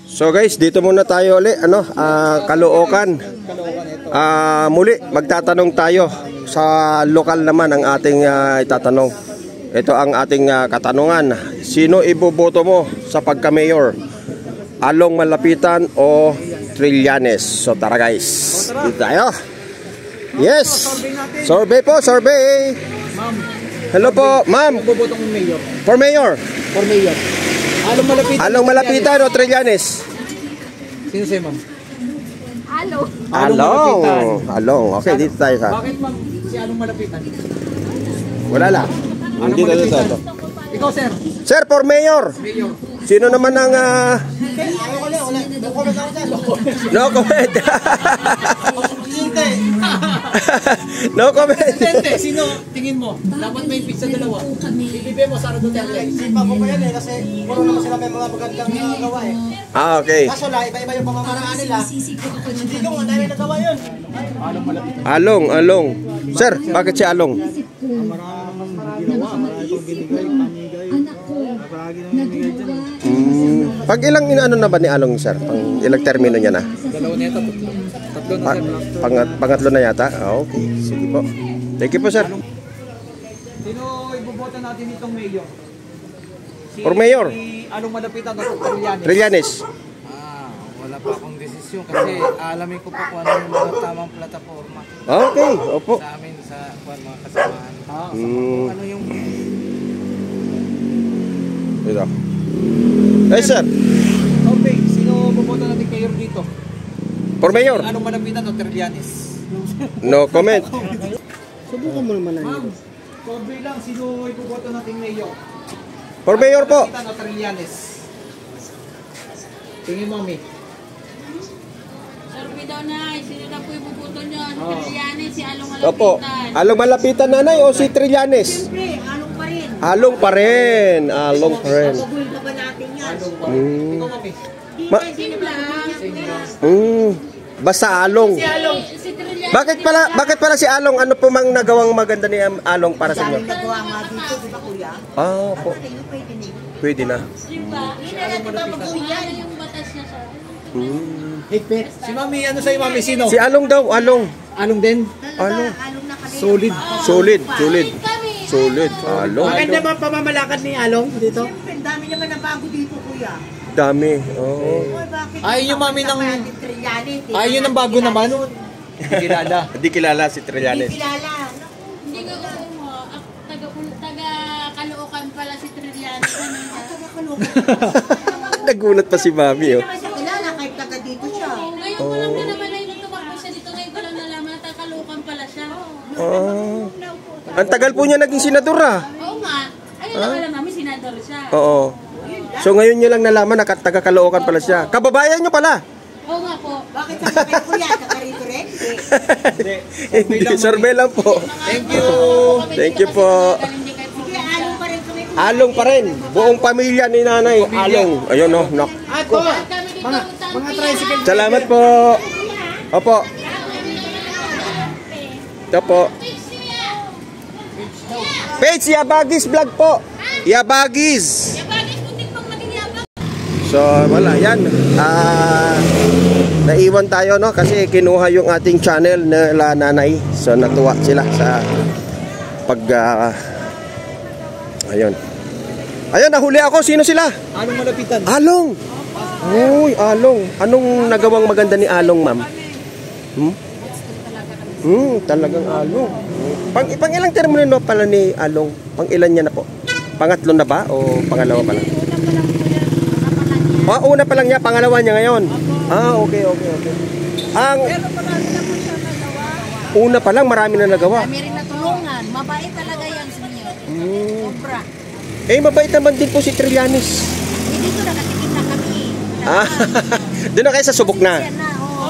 So guys, dito muna tayo ulit, Caloocan. Muli, magtatanong tayo sa lokal naman ang ating itatanong. Ito ang ating katanungan. Sino iboboto mo sa pagka-mayor? Along Malapitan o Trillanes? So tara guys, dito tayo. Yes, survey po, survey. Hello po, ma'am. Iboboto mo mayor? For mayor? For mayor. Along Malapitan o Trillanes? Sino sa'yo, ma'am? Along. Okay, dito tayo sa. Bakit, ma'am, si Along Malapitan? Wala lang. Hindi dito. Ikaw, sir. Sir, for mayor. Mayor. Sino naman ang no comment. No comment. Sino tingin mo? Dapat may pizza dalawa. Ibibigay mo Sara Duterte. Sipa ko pa yan kasi puro naman sila may mga magandang gawa Okay. Kaso lang, iba-iba yung pamamaraan nila. Hindi ko nga dahil nagawa yun. Along Malapitan. Along. Sir, bakit si Along? Maraming ginawa. Maraming binigay, pamigay. Marami nang binigay dyan. Pag ilang inaano na ba ni Along, sir? Pang ilang termino niya na? Dalawa na yata, tatlo na sir. Pangatlo na yata? Okay, sige po. Thank you po, sir. Sino iboboto natin itong mayor? For mayor? Along Malapitan o Trillanes? Trillanes. Wala pa akong desisyon kasi alamin ko pa kung ano yung mga tamang plataforma Okay, opo. sa amin sa mga kasamahan. Ano yung Ito. Hey, sir. Okay, sino boboto natin mayor dito? For mayor? Along Malapitan o Trillanes? No comment. Subukan mo naman lang yun. Survey lang, sino iboboto natin mayor? For mayor po. Malapitan o Trillanes? Tingin mo, Mi. Survey daw na, sino na po ibubuto nyo? Si Trillanes, si Along Malapitan. Opo. Along Malapitan, nanay, o si Trillanes? Siyempre, Along pa rin. Along pa rin. Pagul ka ba natin yan? Ikaw, Mami. Sino lang? Basta Along. Si Trillanes. Bakit pala si Along? Ano po mang nagawang maganda ni Along para sa inyo? Nagawa nga dito, di ba kuya? Po. Pwede na. Diba? Hindi na natin ba mag-uyan yung batas niya sa... Higpit. Si Mami, ano sa'yo, Mami? Sino? Si Along daw, Along. Along din? Along. Solid. Solid. Along. Maganda ba pamamalakad ni Along dito? Siyempre, dami naman ang bago dito kuya. Dami. Oo. Ay, yung Mami ng... Trillanes. Ay, yun ang bago naman. Hindi kilala. Hindi kilala si Trillanes. Kilala. Hindi ko alam mo, taga-Caloocan pala si Trillanes kanina. Nagulat pa si Mami, oh. Kilala kahit taga dito siya. Ngayon ko lang na naman ay tumakbo siya dito. Ngayon ko lang nalaman na taga-Caloocan pala siya. Ang tagal po niya naging senador, Oo nga. Ayun lang alam namin, senador siya. Oo. So ngayon niyo lang nalaman na taga Caloocan pala siya. Kababayan niyo pala. Oo nga po. Bakit sabi kayo kuya? Taga rito rin? Hindi, survey lang po. Thank you. Thank you po. Sige, along pa rin kami. Along pa rin. Buong pamilya ni nanay. Along. Ayun, oh. Ato. Mga tricycle. Salamat po. Opo. Ito po. Page Yabagis vlog po. Yabagis. So wala yan. Naiwan tayo, no, kasi kinuha yung ating channel na nanay. So natuwa sila sa pag ayun. Ayun, nahuli ako. Sino sila? Along Malapitan. Along. Uy, Along. Anong nagawang maganda ni Along, ma'am? Talagang Along. Pang ilang termino pala ni Along? Pang ilan niya na po? Pangatlo na ba o pangalawa pa lang? Una pa lang niya, pangalawa niya ngayon. Okay. Ang una pa lang, marami na nagawa. Kami rin natulungan. Mabait talaga yan sa inyo. Sobra. Mabait naman din po si Trillanes. Dito nakatikim na kami. Doon na kayo sa subok na.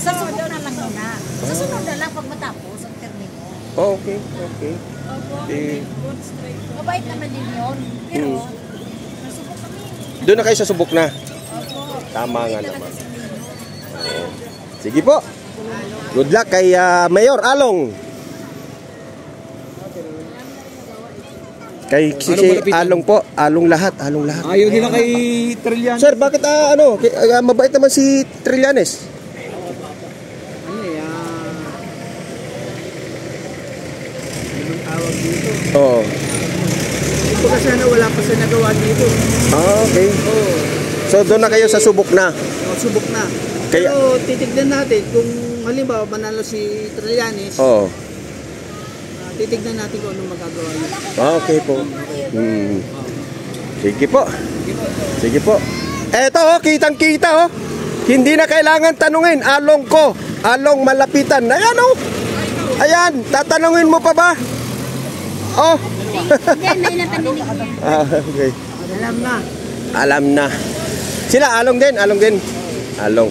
Sa subok na lang muna. Sa sunod na lang pag matapos ang termino. Okay. Mabait naman din yun. Pero, nasubok kami. Doon na kayo sa subok na. Tama nga naman. Sige po. Good luck kay Mayor Along. Kay si Along po, Along lahat, Along lahat. Ayaw nila kay Trillian. Sir, bakit mabait naman si Trillanes? Anong tawag dito? Oo. Ito kasi wala pa siya nagawa dito. Okay. Oo. So doon na kayo sa subok na. Subok na. Kaya- Pero titignan natin kung halimbawa manalo si Trillanes, Oo. titignan natin kung anong magagawa niya. Okay po. Sige po. Sige po. Eto kitang-kita Hindi na kailangan tanungin. Along ko. Along malapitan. Ayan Ayan. Tatanungin mo pa ba? Oh. Hindi, may nataninig niya. Okay. Alam na. Alam na. Sila Along din. Along.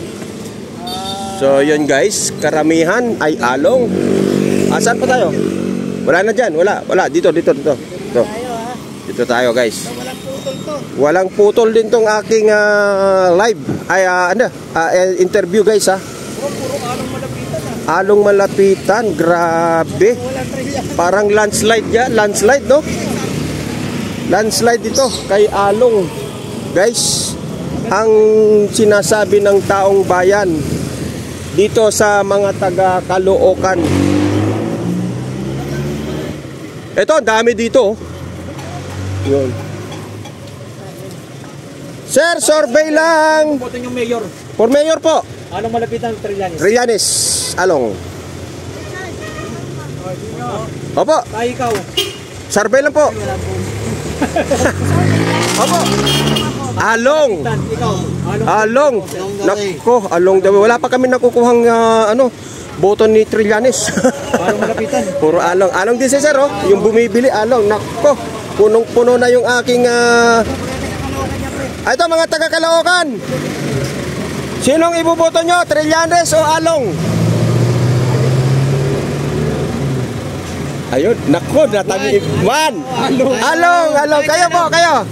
So yun guys. Karamihan ay Along. Saan pa tayo? Wala na dyan. Wala. Dito. Dito tayo guys. Walang putol din tong aking live. Interview guys Along malapitan. Grabe. Parang landslide yan. Landslide no? Landslide dito kay Along. Guys, ang sinasabi ng taong bayan dito sa mga taga Caloocan. Ito, dami dito. Yun. Sir, survey lang. Boto yung mayor. For mayor po. Anong malapitan ng Trillanes? Trillanes, Along. Opo, Tayo ikaw. survey lang po. Opo. Along. Ikaw. Along. Nako, Along daw. Wala pa kami nakukuhang boto ni Trillanes. Anong malapitan? Puro Along. Along din si sir yung bumibili Along. Nako, punong-puno na yung aking ito mga taga Caloocan. Sinong iboboto nyo? Trillanes o Along? Ayun, nako, natami man. Along. Kayo po, kayo.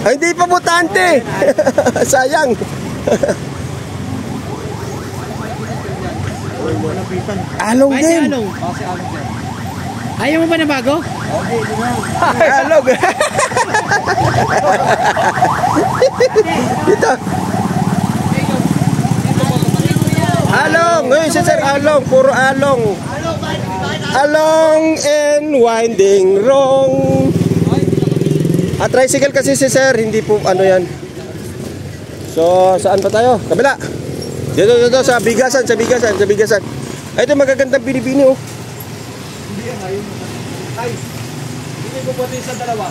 Ay, hindi pa butante. Sayang. Along din. Ayaw mo ba na bago? Along. Ito. Along. Si Sir Along. Puro Along. Along and winding wrong. Tricycle kasi si Sir. Hindi po yan. So, saan pa tayo? Kabila. Dito sa bigasan. Ito magagandang binibini Ay, hindi ko boto sa dalawa.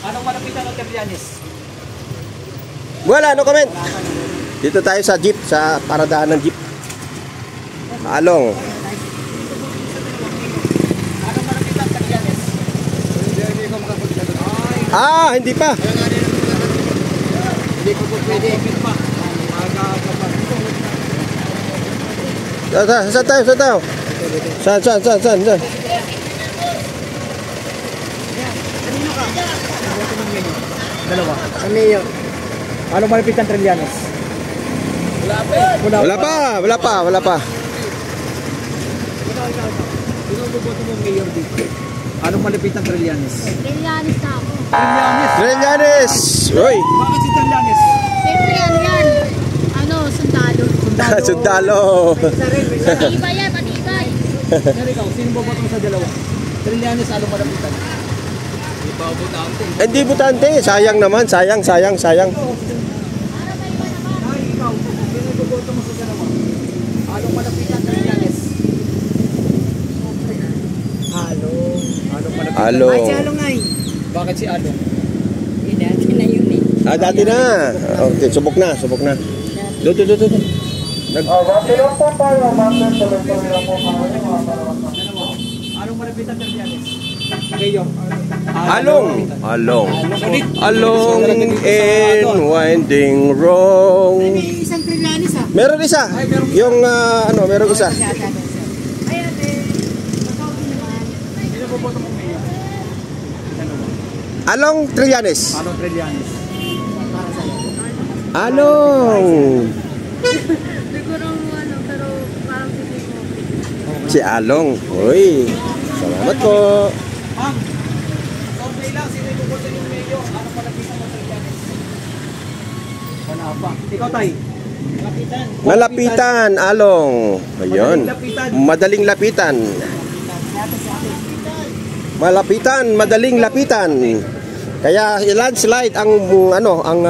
Anong malapitan ng Trillanes? Wala, no comment. Dito tayo sa jeep, sa paradahan ng jeep. Along. Anong malapitan ng Trillanes? Hindi ko makapunta doon. Hindi pa. Hindi ko po pwede. Saan tayo? Saan? Dalawa. Mayor. Anong malapitan Trillanes? Wala pa. Sino boboto mo mayor dito? Anong malapitan Trillanes? Trillanes na ako. Trillanes. Uy. Bakit si Trillanes? Siyempre yan. Sundalo. Sundalo. Matibay yan, matibay. Pero ikaw, sino boboto mo sa dalawa? Trillanes, anong malapitan? Hindi butante. Sayang naman. Sayang. Ay, ikaw, sino boboto mo sa dalawa? Anong malapitan Trillanes? Anong malapitan? Along. Ay, si Along ay. Bakit si Along? Dati na yun eh. Dati na. Okay, subok na. Doon. Anong malapitan Trillanes? Mayor. Along and winding wrong. May isang Trillanes Meron isa. Yung meron isa. Sino boboto mo mayor? Along Trillanes. Anong Trillanes? Along. Siguro pero parang hindi ko. Si Along. Uy. Salamat po. Ma'am, survey lang. Ikaw, Tay. Malapitan, Along. Ayun. Madaling lapitan. Malapitan, madaling lapitan. Kaya landslide ang ano, ang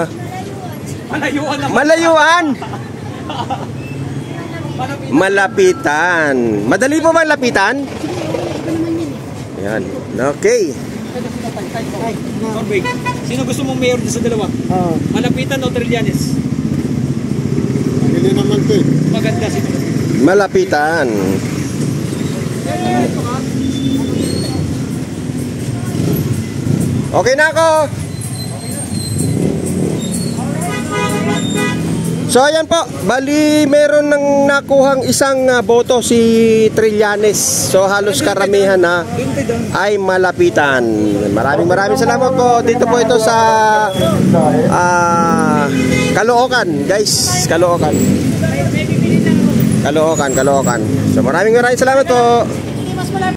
Malayuan naman. malayuan. Malapitan. Madali po ba lapitan? Ayan. Okay. Corbin, sino gusto mong mayor sa dalawa? Malapitan o Trillanes? Hindi naman to eh. Maganda sino. Malapitan. Okay na ako. So ayan po, bali meron nang nakuhang isang boto si Trillanes. So halos karamihan na ay malapitan. Maraming salamat po. Dito po ito sa Caloocan, guys. Caloocan. So maraming salamat po.